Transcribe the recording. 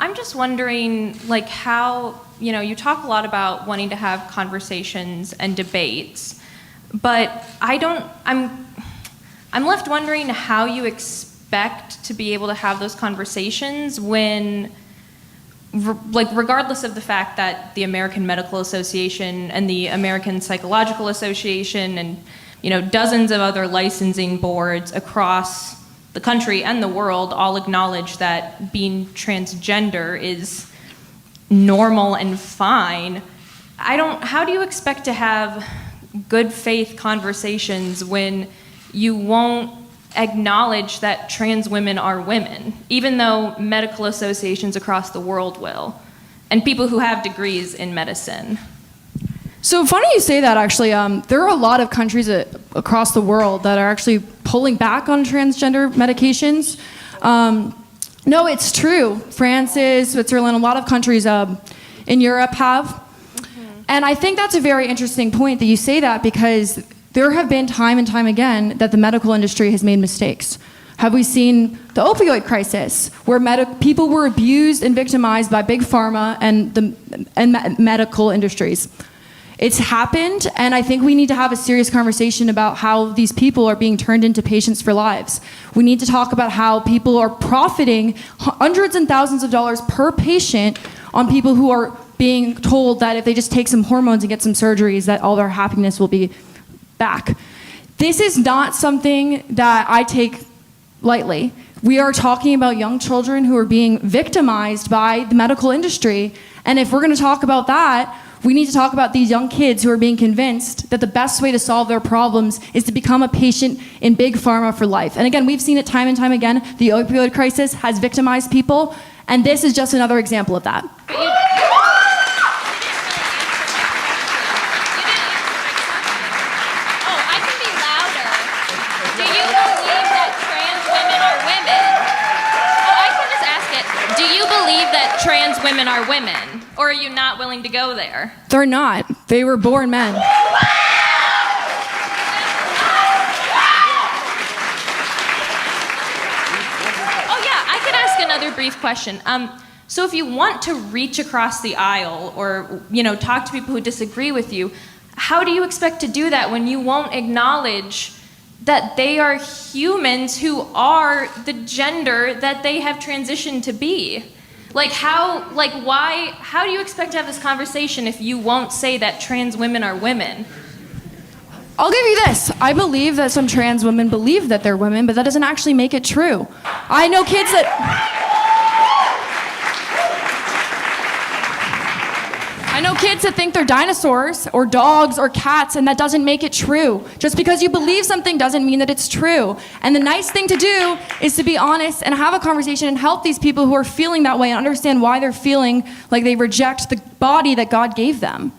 I'm just wondering, like, how, you talk a lot about wanting to have conversations and debates, but I'm left wondering how you expect to be able to have those conversations when, regardless of the fact that the American Medical Association and the American Psychological Association and, dozens of other licensing boards across the country and the world all acknowledge that being transgender is normal and fine. How do you expect to have good faith conversations when you won't acknowledge that trans women are women, even though medical associations across the world will, and people who have degrees in medicine? So funny you say that, actually. There are a lot of countries across the world that are actually pulling back on transgender medications. No, it's true. France is, Switzerland, a lot of countries in Europe have. Mm-hmm. And I think that's a very interesting point that you say that, because there have been time and time again that the medical industry has made mistakes. Have we seen the opioid crisis, where people were abused and victimized by big pharma and medical industries? It's happened, and I think we need to have a serious conversation about how these people are being turned into patients for lives. We need to talk about how people are profiting hundreds and thousands of dollars per patient on people who are being told that if they just take some hormones and get some surgeries, that all their happiness will be back. This is not something that I take lightly. We are talking about young children who are being victimized by the medical industry, and if we're going to talk about that, we need to talk about these young kids who are being convinced that the best way to solve their problems is to become a patient in big pharma for life. And again, we've seen it time and time again. The opioid crisis has victimized people, and this is just another example of that. Trans women are women, or are you not willing to go there? They're not. They were born men. Oh yeah, I could ask another brief question. So if you want to reach across the aisle or, talk to people who disagree with you, how do you expect to do that when you won't acknowledge that they are humans who are the gender that they have transitioned to be? How do you expect to have this conversation if you won't say that trans women are women? I'll give you this. I believe that some trans women believe that they're women, but that doesn't actually make it true. I know kids that think they're dinosaurs or dogs or cats, and that doesn't make it true. Just because you believe something doesn't mean that it's true. And the nice thing to do is to be honest and have a conversation and help these people who are feeling that way and understand why they're feeling like they reject the body that God gave them.